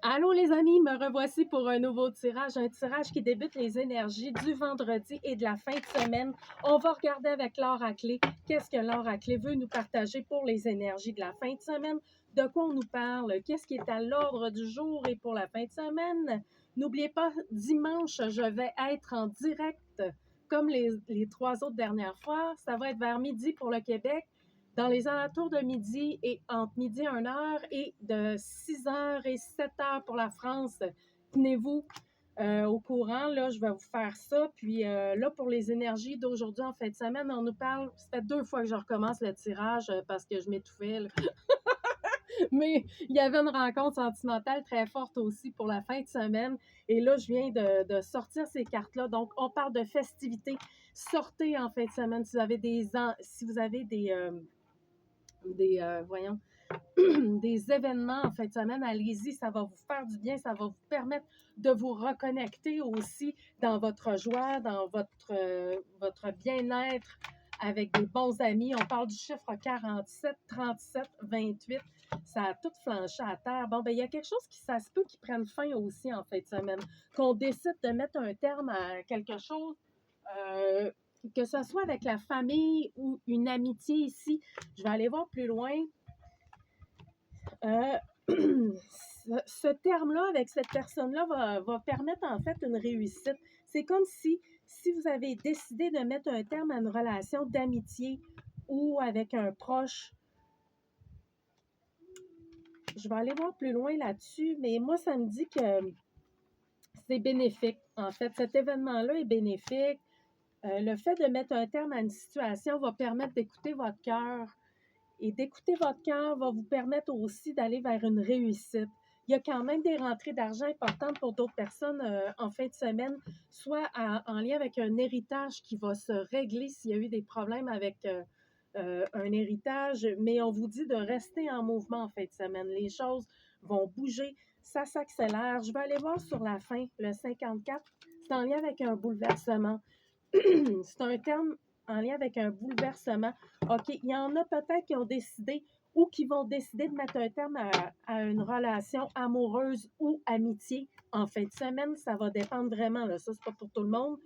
Allô les amis, me revoici pour un nouveau tirage, un tirage qui débute les énergies du vendredi et de la fin de semaine. On va regarder avec l'oracle qu'est-ce que l'oracle veut nous partager pour les énergies de la fin de semaine, de quoi on nous parle, qu'est-ce qui est à l'ordre du jour et pour la fin de semaine. N'oubliez pas, dimanche, je vais être en direct comme les trois autres dernières fois. Ça va être vers midi pour le Québec, dans les alentours de midi et entre midi et 1 heure et de 6 heures et 7 heures pour la France. Tenez-vous au courant, là, je vais vous faire ça. Puis là, pour les énergies d'aujourd'hui en fin de semaine, on nous parle, ça fait 2 fois que je recommence le tirage parce que je m'étouffais, là. Mais il y avait une rencontre sentimentale très forte aussi pour la fin de semaine. Et là, je viens de sortir ces cartes-là. Donc, on parle de festivités. Sortez en fin de semaine si vous avez voyons, des événements en fin de semaine, allez-y, ça va vous faire du bien, ça va vous permettre de vous reconnecter aussi dans votre joie, dans votre bien-être avec des bons amis. On parle du chiffre 47, 37, 28. Ça a tout flanché à terre. Bon, ben il y a quelque chose ça se peut qui prenne fin aussi en fin de semaine, qu'on décide de mettre un terme à quelque chose, euh, que ce soit avec la famille ou une amitié ici. Je vais aller voir plus loin. Euh, ce terme-là, avec cette personne-là, va permettre en fait une réussite. C'est comme si vous avez décidé de mettre un terme à une relation d'amitié ou avec un proche. Je vais aller voir plus loin là-dessus, mais moi, ça me dit que c'est bénéfique. En fait, cet événement-là est bénéfique. Le fait de mettre un terme à une situation va permettre d'écouter votre cœur. Et d'écouter votre cœur va vous permettre aussi d'aller vers une réussite. Il y a quand même des rentrées d'argent importantes pour d'autres personnes en fin de semaine, soit en lien avec un héritage qui va se régler s'il y a eu des problèmes avec un héritage, mais on vous dit de rester en mouvement en fin de semaine. Les choses vont bouger, ça s'accélère. Je vais aller voir sur la fin, le 54, c'est en lien avec un bouleversement. C'est un terme en lien avec un bouleversement. OK, il y en a peut-être qui ont décidé ou qui vont décider de mettre un terme à une relation amoureuse ou amitié en fin de semaine. Ça va dépendre vraiment. Là. Ça, c'est pas pour tout le monde.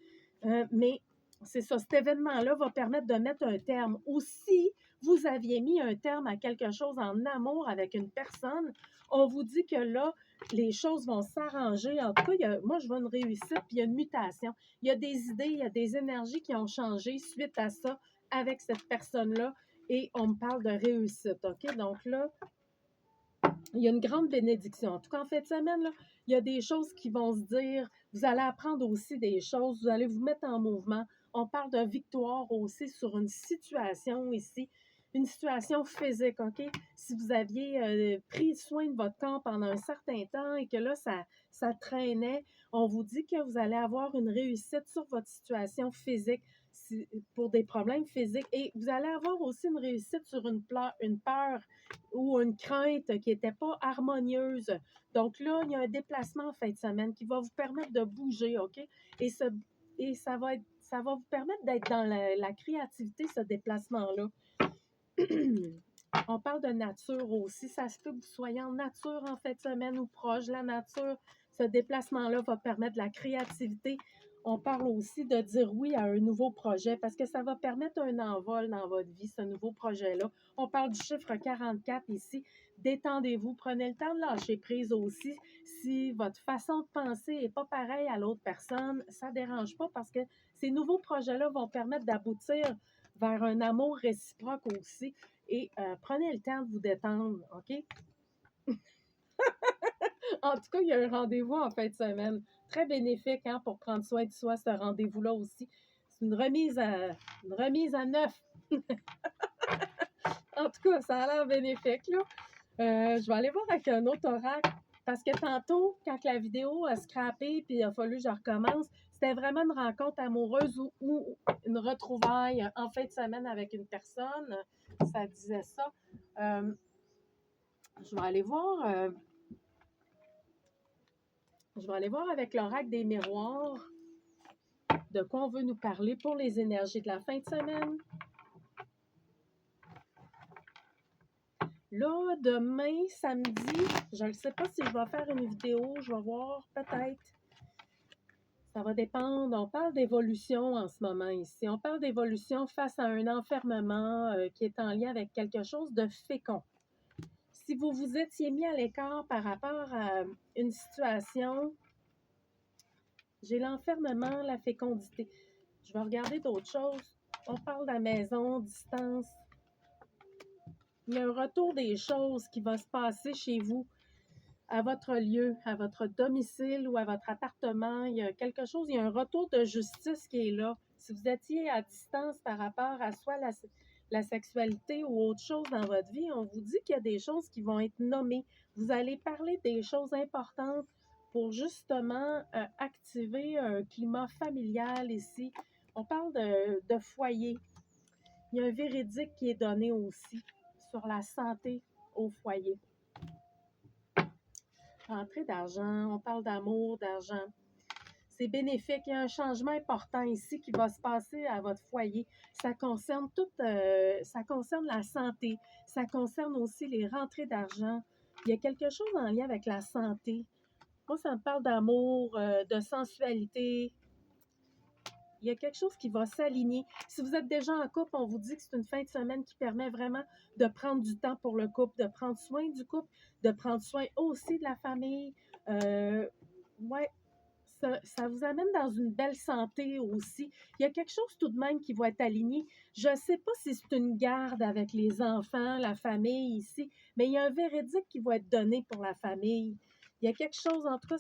Mais c'est ça, cet événement-là va permettre de mettre un terme. Ou si vous aviez mis un terme à quelque chose en amour avec une personne, on vous dit que là, les choses vont s'arranger. En tout cas, moi, je vois une réussite, puis il y a une mutation. Il y a des idées, il y a des énergies qui ont changé suite à ça avec cette personne-là et on me parle de réussite, OK? Donc là, il y a une grande bénédiction. En tout cas, en fin de semaine, là, il y a des choses qui vont se dire. Vous allez apprendre aussi des choses. Vous allez vous mettre en mouvement. On parle de victoire aussi sur une situation ici, une situation physique, OK? Si vous aviez pris soin de votre corps pendant un certain temps et que là, ça traînait, on vous dit que vous allez avoir une réussite sur votre situation physique pour des problèmes physiques et vous allez avoir aussi une réussite sur une peur ou une crainte qui n'était pas harmonieuse. Donc là, il y a un déplacement en fin de semaine qui va vous permettre de bouger, OK? Et, ce, et ça va vous permettre d'être dans la créativité, ce déplacement-là. On parle de nature aussi. Ça se peut que vous soyez en nature en fin de semaine ou proche de la nature. Ce déplacement-là va permettre de la créativité. On parle aussi de dire oui à un nouveau projet parce que ça va permettre un envol dans votre vie, ce nouveau projet-là. On parle du chiffre 44 ici. Détendez-vous, prenez le temps de lâcher prise aussi. Si votre façon de penser n'est pas pareille à l'autre personne, ça ne dérange pas parce que ces nouveaux projets-là vont permettre d'aboutir vers un amour réciproque aussi. Et prenez le temps de vous détendre, OK? En tout cas, il y a un rendez-vous en fin de semaine. Très bénéfique hein, pour prendre soin de soi, ce rendez-vous-là aussi. C'est une remise à neuf. En tout cas, ça a l'air bénéfique. Là. Je vais aller voir avec un autre oracle. Parce que tantôt, quand la vidéo a scrappé puis il a fallu que je recommence, c'était vraiment une rencontre amoureuse ou une retrouvaille en fin de semaine avec une personne. Ça disait ça. Je vais aller voir. Je vais aller voir avec l'oracle des miroirs de quoi on veut nous parler pour les énergies de la fin de semaine. Là, demain, samedi, je ne sais pas si je vais faire une vidéo, je vais voir, peut-être. Ça va dépendre. On parle d'évolution en ce moment ici. On parle d'évolution face à un enfermement qui est en lien avec quelque chose de fécond. Si vous vous étiez mis à l'écart par rapport à une situation, j'ai l'enfermement, la fécondité. Je vais regarder d'autres choses. On parle de la maison, distance. Il y a un retour des choses qui va se passer chez vous, à votre lieu, à votre domicile ou à votre appartement. Il y a quelque chose, il y a un retour de justice qui est là. Si vous étiez à distance par rapport à soit la sexualité ou autre chose dans votre vie, on vous dit qu'il y a des choses qui vont être nommées. Vous allez parler des choses importantes pour justement activer un climat familial ici. On parle de foyer. Il y a un véridique qui est donné aussi sur la santé au foyer. Entrée d'argent, on parle d'amour, d'argent. C'est bénéfique. Il y a un changement important ici qui va se passer à votre foyer. Ça concerne ça concerne la santé. Ça concerne aussi les rentrées d'argent. Il y a quelque chose en lien avec la santé. Moi, ça me parle d'amour, de sensualité. Il y a quelque chose qui va s'aligner. Si vous êtes déjà en couple, on vous dit que c'est une fin de semaine qui permet vraiment de prendre du temps pour le couple, de prendre soin du couple, de prendre soin aussi de la famille. Ouais, ça vous amène dans une belle santé aussi. Il y a quelque chose tout de même qui va être aligné. Je ne sais pas si c'est une garde avec les enfants, la famille ici, mais il y a un véridique qui va être donné pour la famille. Il y a quelque chose, en tout cas,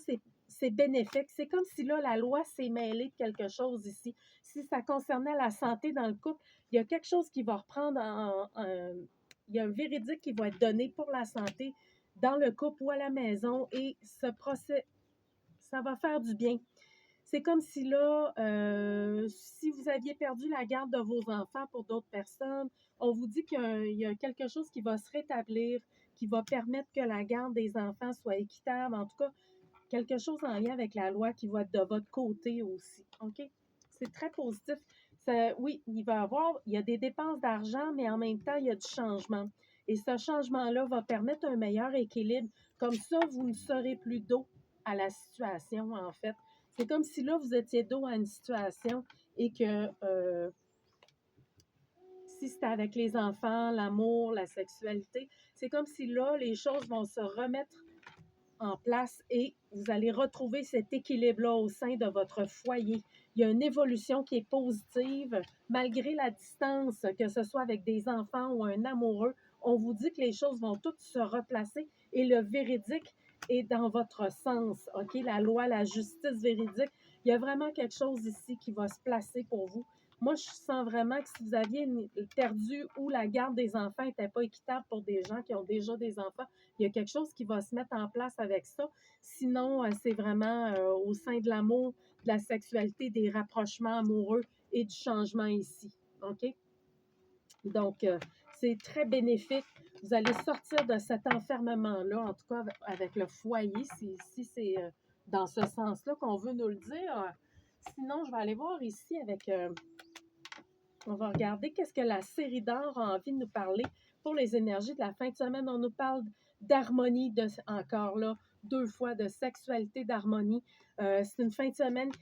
c'est bénéfique. C'est comme si là, la loi s'est mêlée de quelque chose ici. Si ça concernait la santé dans le couple, il y a quelque chose qui va reprendre il y a un véridique qui va être donné pour la santé dans le couple ou à la maison et ce procès, ça va faire du bien. C'est comme si là, si vous aviez perdu la garde de vos enfants pour d'autres personnes, on vous dit qu'il y a quelque chose qui va se rétablir, qui va permettre que la garde des enfants soit équitable. En tout cas, quelque chose en lien avec la loi qui va être de votre côté aussi. OK? C'est très positif. Oui, il y a des dépenses d'argent, mais en même temps, il y a du changement. Et ce changement-là va permettre un meilleur équilibre. Comme ça, vous ne serez plus dos à la situation, en fait. C'est comme si là, vous étiez dos à une situation et que si c'était avec les enfants, l'amour, la sexualité, c'est comme si là, les choses vont se remettre en place et vous allez retrouver cet équilibre-là au sein de votre foyer. Il y a une évolution qui est positive malgré la distance, que ce soit avec des enfants ou un amoureux. On vous dit que les choses vont toutes se replacer et le véridique est dans votre sens. OK? La loi, la justice véridique, il y a vraiment quelque chose ici qui va se placer pour vous. Moi, je sens vraiment que si vous aviez perdu ou la garde des enfants n'était pas équitable pour des gens qui ont déjà des enfants, il y a quelque chose qui va se mettre en place avec ça. Sinon, c'est vraiment au sein de l'amour, de la sexualité, des rapprochements amoureux et du changement ici. OK? Donc, c'est très bénéfique. Vous allez sortir de cet enfermement-là, en tout cas avec le foyer, si c'est dans ce sens-là qu'on veut nous le dire. Sinon, je vais aller voir ici avec... on va regarder qu'est-ce que la série d'or a envie de nous parler pour les énergies de la fin de semaine. On nous parle d'harmonie, encore là, 2 fois de sexualité, d'harmonie. C'est une fin de semaine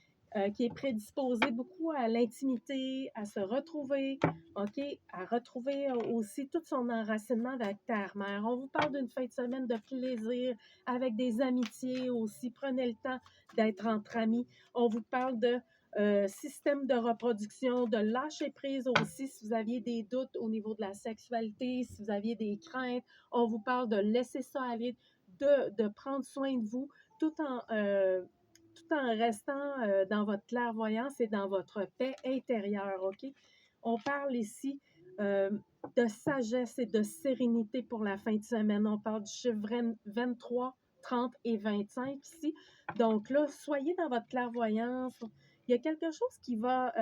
qui est prédisposée beaucoup à l'intimité, à se retrouver, OK, à retrouver aussi tout son enracinement avec Terre-Mère. On vous parle d'une fin de semaine de plaisir, avec des amitiés aussi. Prenez le temps d'être entre amis. On vous parle de système de reproduction, de lâcher prise aussi si vous aviez des doutes au niveau de la sexualité, si vous aviez des craintes. On vous parle de laisser ça aller, de prendre soin de vous tout en restant dans votre clairvoyance et dans votre paix intérieure, OK? On parle ici de sagesse et de sérénité pour la fin de semaine. On parle du chiffre 23, 30 et 25 ici. Donc là, soyez dans votre clairvoyance. Il y a quelque chose qui va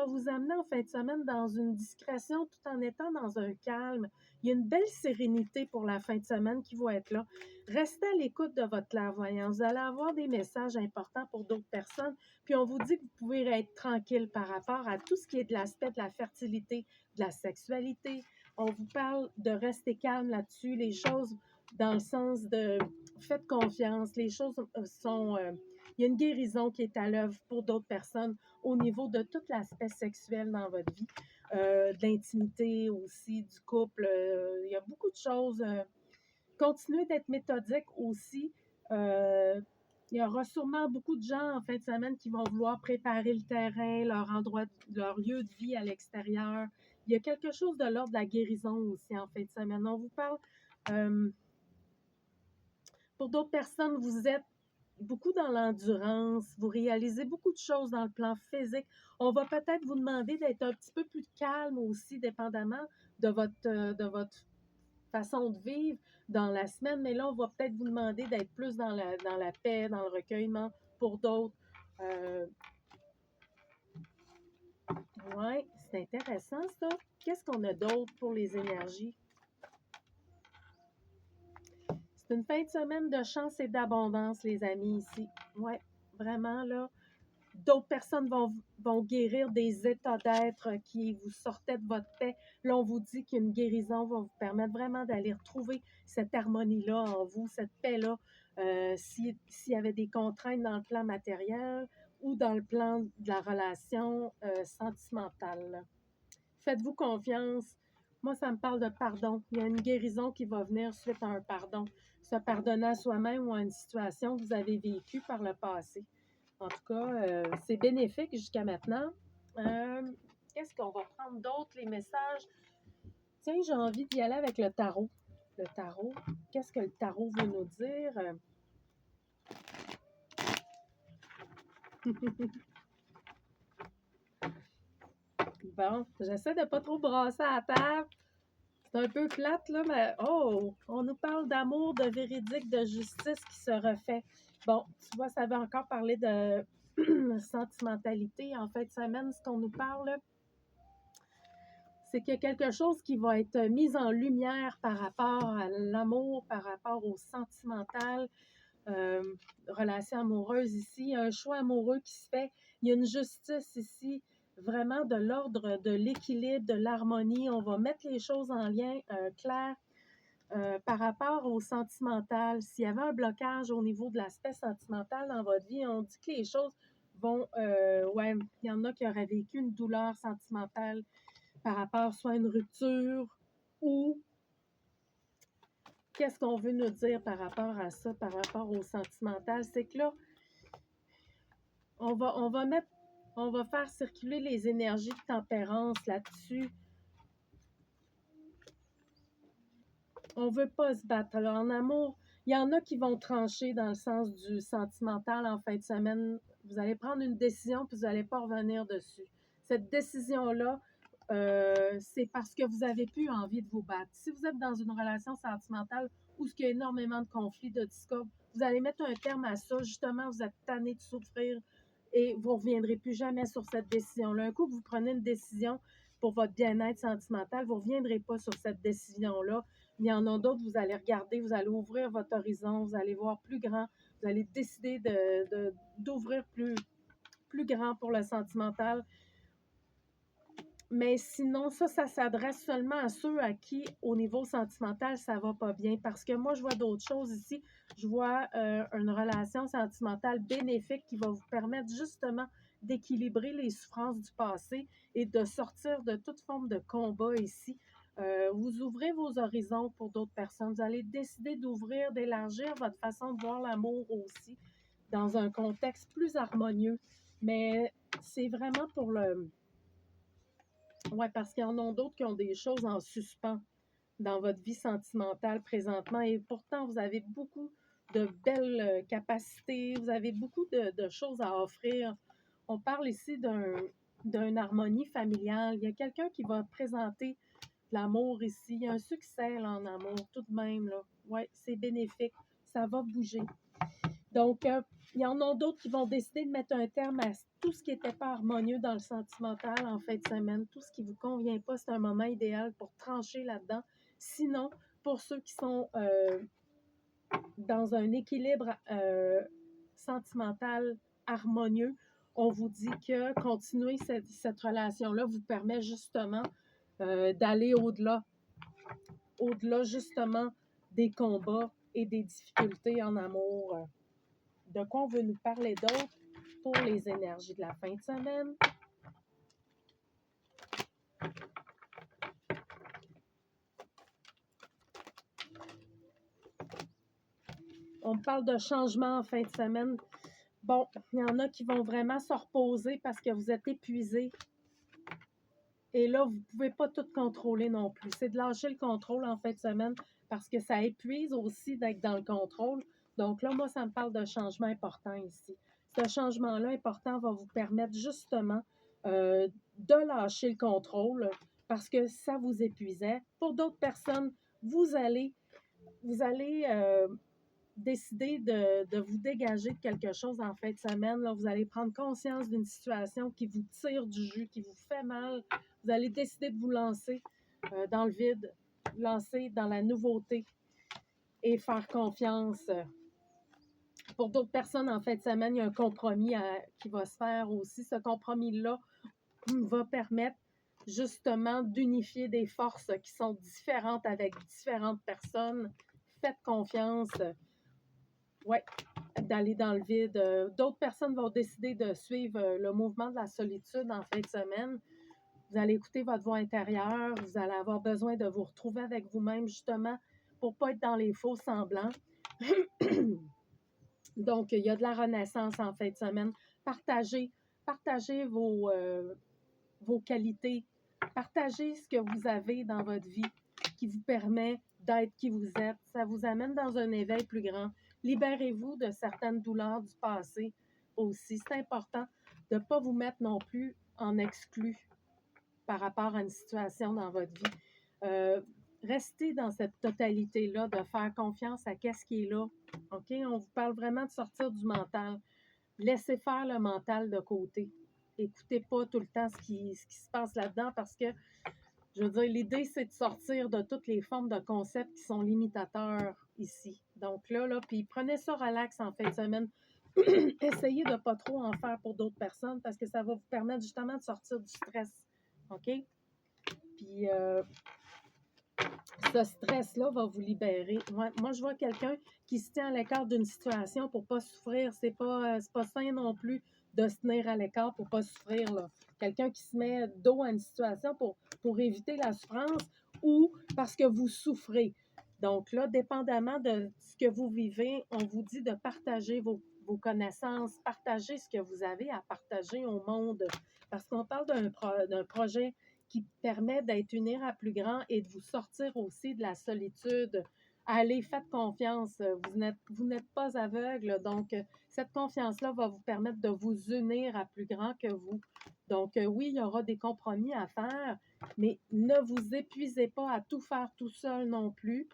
vous amener en fin de semaine dans une discrétion tout en étant dans un calme. Il y a une belle sérénité pour la fin de semaine qui va être là. Restez à l'écoute de votre clairvoyance. Vous allez avoir des messages importants pour d'autres personnes. Puis on vous dit que vous pouvez être tranquille par rapport à tout ce qui est de l'aspect de la fertilité, de la sexualité. On vous parle de rester calme là-dessus. Les choses dans le sens de faites confiance. Les choses sont... il y a une guérison qui est à l'œuvre pour d'autres personnes au niveau de tout l'aspect sexuel dans votre vie, de l'intimité aussi, du couple. Il y a beaucoup de choses. Continuez d'être méthodique aussi. Euh, il y aura sûrement beaucoup de gens en fin de semaine qui vont vouloir préparer le terrain, leur endroit, leur lieu de vie à l'extérieur. Il y a quelque chose de l'ordre de la guérison aussi en fin de semaine. On vous parle, euh, pour d'autres personnes, vous êtes beaucoup dans l'endurance, vous réalisez beaucoup de choses dans le plan physique. On va peut-être vous demander d'être un petit peu plus calme aussi, dépendamment de votre façon de vivre dans la semaine, mais là, on va peut-être vous demander d'être plus dans la paix, dans le recueillement pour d'autres. Euh, ouais, c'est intéressant ça. Qu'est-ce qu'on a d'autre pour les énergies? C'est une fin de semaine de chance et d'abondance, les amis, ici. Ouais, vraiment, là. D'autres personnes vont guérir des états d'être qui vous sortaient de votre paix. Là, on vous dit qu'une guérison va vous permettre vraiment d'aller retrouver cette harmonie-là en vous, cette paix-là. S'il y avait des contraintes dans le plan matériel ou dans le plan de la relation sentimentale. Faites-vous confiance. Moi, ça me parle de pardon. Il y a une guérison qui va venir suite à un pardon. Se pardonner à soi-même ou à une situation que vous avez vécue par le passé. En tout cas, c'est bénéfique jusqu'à maintenant. Qu'est-ce qu'on va prendre d'autre, les messages? Tiens, j'ai envie d'y aller avec le tarot. Le tarot, qu'est-ce que le tarot veut nous dire? Bon, j'essaie de ne pas trop brasser à la table. C'est un peu plate, là, mais oh, on nous parle d'amour, de véridique, de justice qui se refait. Bon, tu vois, ça veut encore parler de sentimentalité. En fin de semaine, ce qu'on nous parle, là, c'est qu'il y a quelque chose qui va être mis en lumière par rapport à l'amour, par rapport au sentimental, euh, relation amoureuse ici. Il y a un choix amoureux qui se fait. Il y a une justice ici, vraiment de l'ordre de l'équilibre, de l'harmonie. On va mettre les choses en lien clair par rapport au sentimental. S'il y avait un blocage au niveau de l'aspect sentimental dans votre vie, on dit que les choses vont... ouais, il y en a qui auraient vécu une douleur sentimentale par rapport soit à une rupture ou qu'est-ce qu'on veut nous dire par rapport à ça, par rapport au sentimental, c'est que là, on va mettre, on va faire circuler les énergies de tempérance là-dessus. On veut pas se battre. Alors, en amour, il y en a qui vont trancher dans le sens du sentimental en fin de semaine. Vous allez prendre une décision puis vous n'allez pas revenir dessus. Cette décision-là, c'est parce que vous n'avez plus envie de vous battre. Si vous êtes dans une relation sentimentale où il y a énormément de conflits, de discordes, vous allez mettre un terme à ça. Justement, vous êtes tanné de souffrir et vous ne reviendrez plus jamais sur cette décision-là. Un coup que vous prenez une décision pour votre bien-être sentimental, vous ne reviendrez pas sur cette décision-là. Il y en a d'autres, vous allez regarder, vous allez ouvrir votre horizon, vous allez voir plus grand, vous allez décider d'ouvrir plus grand pour le sentimental. Mais sinon, ça s'adresse seulement à ceux à qui, au niveau sentimental, ça va pas bien. Parce que moi, je vois d'autres choses ici. Je vois une relation sentimentale bénéfique qui va vous permettre justement d'équilibrer les souffrances du passé et de sortir de toute forme de combat ici. Vous ouvrez vos horizons pour d'autres personnes. Vous allez décider d'ouvrir, d'élargir votre façon de voir l'amour aussi dans un contexte plus harmonieux. Mais c'est vraiment pour le... Oui, parce qu'il y en a d'autres qui ont des choses en suspens dans votre vie sentimentale présentement et pourtant, vous avez beaucoup de belles capacités, vous avez beaucoup de choses à offrir. On parle ici d'une harmonie familiale. Il y a quelqu'un qui va présenter de l'amour ici. Il y a un succès là, en amour tout de même. Oui, c'est bénéfique. Ça va bouger. Donc, il y en a d'autres qui vont décider de mettre un terme à tout ce qui n'était pas harmonieux dans le sentimental en fin de semaine. Tout ce qui ne vous convient pas, c'est un moment idéal pour trancher là-dedans. Sinon, pour ceux qui sont dans un équilibre sentimental harmonieux, on vous dit que continuer cette relation-là vous permet justement d'aller au-delà au-delà justement des combats et des difficultés en amour. De quoi on veut nous parler d'autre pour les énergies de la fin de semaine? On parle de changement en fin de semaine. Bon, il y en a qui vont vraiment se reposer parce que vous êtes épuisés. Et là, vous ne pouvez pas tout contrôler non plus. C'est de lâcher le contrôle en fin de semaine parce que ça épuise aussi d'être dans le contrôle. Donc là, moi, ça me parle de changement important ici. Ce changement-là important va vous permettre justement de lâcher le contrôle parce que ça vous épuisait. Pour d'autres personnes, vous allez décider de vous dégager de quelque chose en fin de semaine. Là, vous allez prendre conscience d'une situation qui vous tire du jus, qui vous fait mal. Vous allez décider de vous lancer dans le vide, lancer dans la nouveauté et faire confiance. Pour d'autres personnes, en fin de semaine, il y a un compromis qui va se faire aussi. Ce compromis-là va permettre justement d'unifier des forces qui sont différentes avec différentes personnes. Faites confiance. Oui, d'aller dans le vide. D'autres personnes vont décider de suivre le mouvement de la solitude en fin de semaine. Vous allez écouter votre voix intérieure. Vous allez avoir besoin de vous retrouver avec vous-même, justement, pour ne pas être dans les faux semblants. Donc, il y a de la renaissance en fin de semaine. Partagez vos qualités. Partagez ce que vous avez dans votre vie qui vous permet d'être qui vous êtes. Ça vous amène dans un éveil plus grand. Libérez-vous de certaines douleurs du passé aussi. C'est important de ne pas vous mettre non plus en exclu par rapport à une situation dans votre vie. Restez dans cette totalité-là, de faire confiance à qu'est-ce qui est là. OK? On vous parle vraiment de sortir du mental. Laissez faire le mental de côté. Écoutez pas tout le temps ce qui se passe là-dedans parce que, je veux dire, l'idée, c'est de sortir de toutes les formes de concepts qui sont limitateurs ici. Donc là, puis prenez ça relax en fin de semaine. Essayez de ne pas trop en faire pour d'autres personnes parce que ça va vous permettre justement de sortir du stress. OK? Puis ce stress-là va vous libérer. Moi, je vois quelqu'un qui se tient à l'écart d'une situation pour ne pas souffrir. C'est pas sain non plus de se tenir à l'écart pour ne pas souffrir. Là. Quelqu'un qui se met dos à une situation pour éviter la souffrance ou parce que vous souffrez. Donc là, dépendamment de ce que vous vivez, on vous dit de partager vos connaissances, partager ce que vous avez à partager au monde. Parce qu'on parle d'un projet qui permet d'être uni à plus grand et de vous sortir aussi de la solitude. Allez, faites confiance. Vous n'êtes pas aveugle. Donc, cette confiance-là va vous permettre de vous unir à plus grand que vous. Donc, oui, il y aura des compromis à faire, mais ne vous épuisez pas à tout faire tout seul non plus.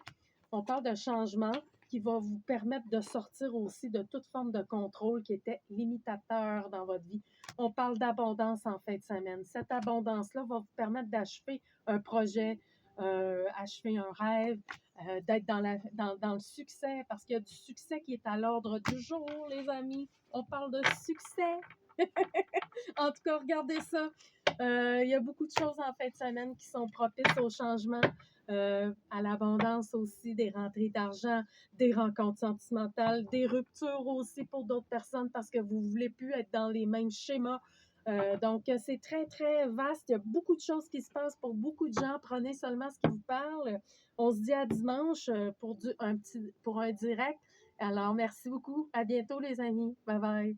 On parle de changement qui va vous permettre de sortir aussi de toute forme de contrôle qui était limitateur dans votre vie. On parle d'abondance en fin de semaine. Cette abondance-là va vous permettre d'achever un projet, achever un rêve, d'être dans le succès, parce qu'il y a du succès qui est à l'ordre du jour, les amis. On parle de succès. En tout cas, regardez ça. Il y a beaucoup de choses en fin de semaine qui sont propices au changement, à l'abondance aussi, des rentrées d'argent, des rencontres sentimentales, des ruptures aussi pour d'autres personnes parce que vous ne voulez plus être dans les mêmes schémas. Donc, c'est très, très vaste. Il y a beaucoup de choses qui se passent pour beaucoup de gens. Prenez seulement ce qui vous parle. On se dit à dimanche pour un direct. Alors, merci beaucoup. À bientôt, les amis. Bye bye.